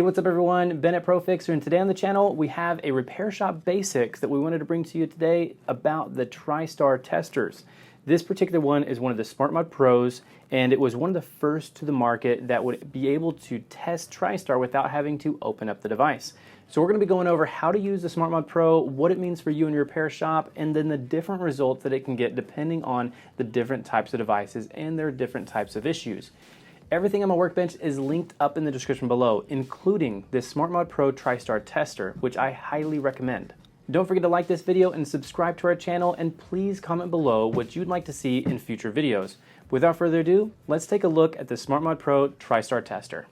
Hey, what's up everyone? Ben at ProFixer, and today on the channel we have a repair shop basics that we wanted to bring to you today about the Tristar testers. This particular one is one of the SmartMod Pros, and it was one of the first to the market that would be able to test Tristar without having to open up the device. So we're going to be going over how to use the SmartMod Pro, what it means for you and your repair shop, and then the different results that it can get depending on the different types of devices and their different types of issues. Everything on my workbench is linked up in the description below, including this SmartMod Pro Tristar tester, which I highly recommend. Don't forget to like this video and subscribe to our channel, and please comment below what you'd like to see in future videos. Without further ado, let's take a look at the SmartMod Pro Tristar tester.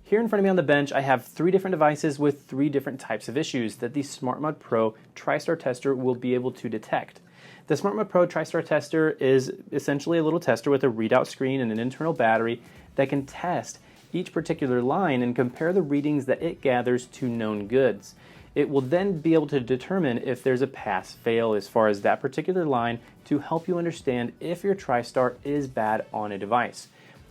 Here in front of me on the bench, I have 3 different devices with 3 different types of issues that the SmartMod Pro Tristar tester will be able to detect. The SmartMod Pro Tristar tester is essentially a little tester with a readout screen and an internal battery that can test each particular line and compare the readings that it gathers to known goods. It will then be able to determine if there's a pass-fail as far as that particular line to help you understand if your Tristar is bad on a device.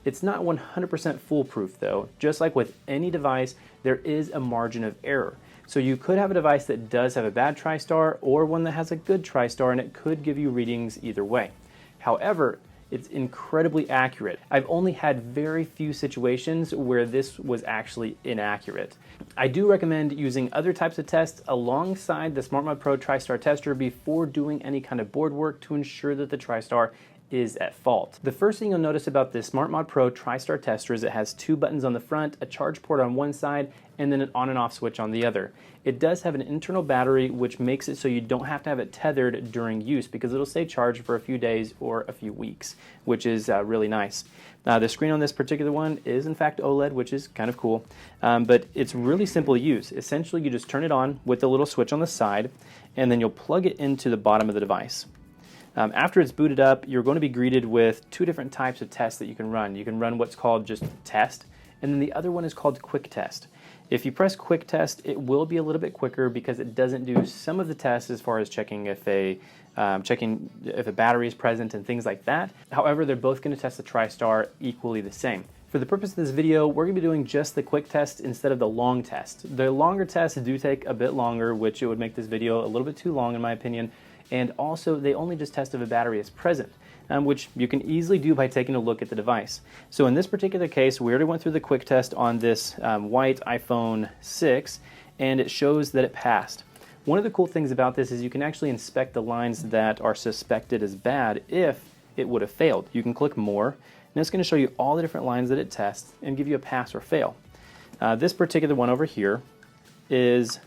It's not 100% foolproof though. Just like with any device, there is a margin of error. So you could have a device that does have a bad Tristar or one that has a good Tristar, and it could give you readings either way. However, it's incredibly accurate. I've only had very few situations where this was actually inaccurate. I do recommend using other types of tests alongside the SmartMod Pro Tristar tester before doing any kind of board work to ensure that the Tristar is at fault. The first thing you'll notice about this SmartMod Pro Tristar tester is it has 2 buttons on the front, a charge port on one side, and then an on and off switch on the other. It does have an internal battery, which makes it so you don't have to have it tethered during use because it'll stay charged for a few days or a few weeks, which is really nice. The screen on this particular one is in fact OLED, which is kind of cool, but it's really simple to use. Essentially, you just turn it on with the little switch on the side, and then you'll plug it into the bottom of the device. After it's booted up, you're going to be greeted with 2 different types of tests that you can run. You can run what's called just test, and then the other one is called quick test. If you press quick test, it will be a little bit quicker because it doesn't do some of the tests as far as checking if a battery is present and things like that. However, they're both going to test the Tristar equally the same. For the purpose of this video, we're going to be doing just the quick test instead of the long test. The longer tests do take a bit longer, which it would make this video a little bit too long in my opinion. And also, they only just test if a battery is present, which you can easily do by taking a look at the device. So in this particular case, we already went through the quick test on this white iPhone 6, and it shows that it passed. One of the cool things about this is you can actually inspect the lines that are suspected as bad if it would have failed. You can click more, and it's going to show you all the different lines that it tests and give you a pass or fail. This particular one over here is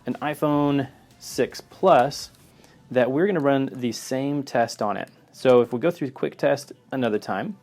an iPhone 6 Plus that we're going to run the same test on it. So if we go through the quick test another time,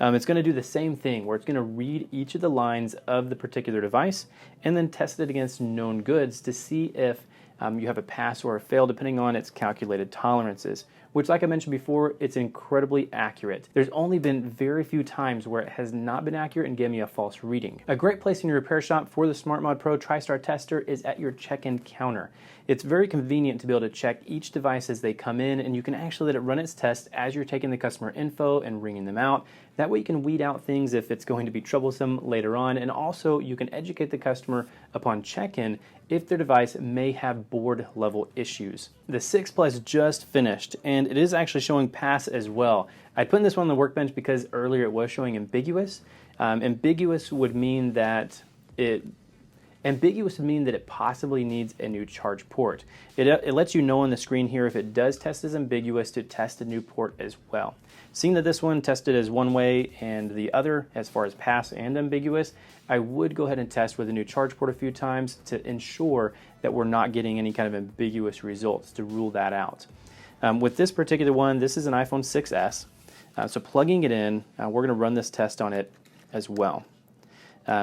it's going to do the same thing where it's going to read each of the lines of the particular device and then test it against known goods to see if you have a pass or a fail depending on its calculated tolerances, which, like I mentioned before, it's incredibly accurate. There's only been very few times where it has not been accurate and gave me a false reading. A great place in your repair shop for the SmartMod Pro Tristar tester is at your check-in counter. It's very convenient to be able to check each device as they come in, and you can actually let it run its test as you're taking the customer info and ringing them out. That way you can weed out things if it's going to be troublesome later on, and also you can educate the customer upon check-in if their device may have board level issues. The 6 Plus just finished, and it is actually showing pass as well. I put this one on the workbench because earlier it was showing ambiguous. Ambiguous would mean that it possibly needs a new charge port. It lets you know on the screen here if it does test as ambiguous to test a new port as well. Seeing that this one tested as one way and the other as far as pass and ambiguous, I would go ahead and test with a new charge port a few times to ensure that we're not getting any kind of ambiguous results to rule that out. With this particular one, this is an iPhone 6s, so plugging it in, we're going to run this test on it as well.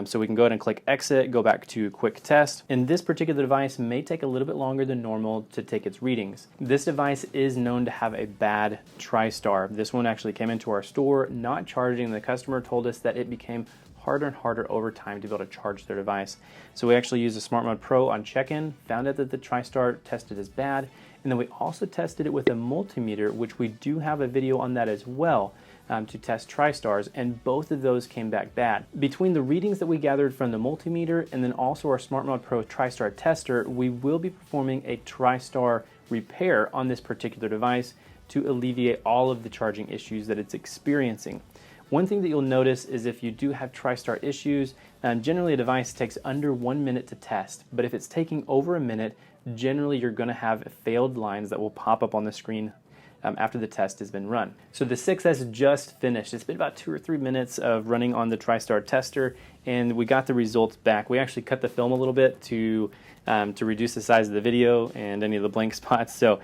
So we can go ahead and click exit, go back to quick test, and this particular device may take a little bit longer than normal to take its readings. This device is known to have a bad Tristar. This one actually came into our store not charging, and the customer told us that it became harder and harder over time to be able to charge their device. So we actually used the SmartMod Pro on check-in, found out that the Tristar tested as bad, And then we also tested it with a multimeter, which we do have a video on that as well, to test Tristars, and both of those came back bad. Between the readings that we gathered from the multimeter and then also our SmartMod PRO Tristar tester, we will be performing a Tristar repair on this particular device to alleviate all of the charging issues that it's experiencing. One thing that you'll notice is if you do have Tristar issues, generally a device takes under 1 minute to test, but if it's taking over a minute, generally you're going to have failed lines that will pop up on the screen after the test has been run. So the 6S just finished. It's been about 2 or 3 minutes of running on the Tristar tester, and we got the results back. We actually cut the film a little bit to reduce the size of the video and any of the blank spots. So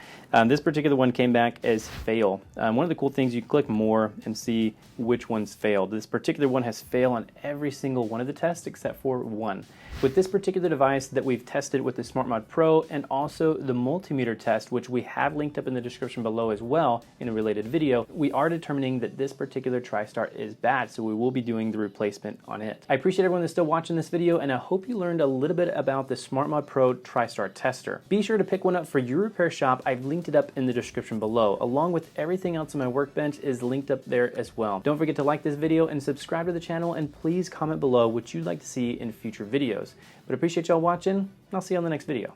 this particular one came back as fail. One of the cool things, you can click more and see which ones failed. This particular one has fail on every single one of the tests except for one. With this particular device that we've tested with the SmartMod PRO and also the multimeter test, which we have linked up in the description below as well in a related video, we are determining that this particular Tristar is bad, so we will be doing the replacement on it. I appreciate everyone that's still watching this video, and I hope you learned a little bit about the SmartMod PRO Tristar tester. Be sure to pick one up for your repair shop. I've linked it up in the description below, along with everything else on my workbench is linked up there as well. Don't forget to like this video and subscribe to the channel, and please comment below what you'd like to see in future videos. But I appreciate y'all watching, and I'll see you on the next video.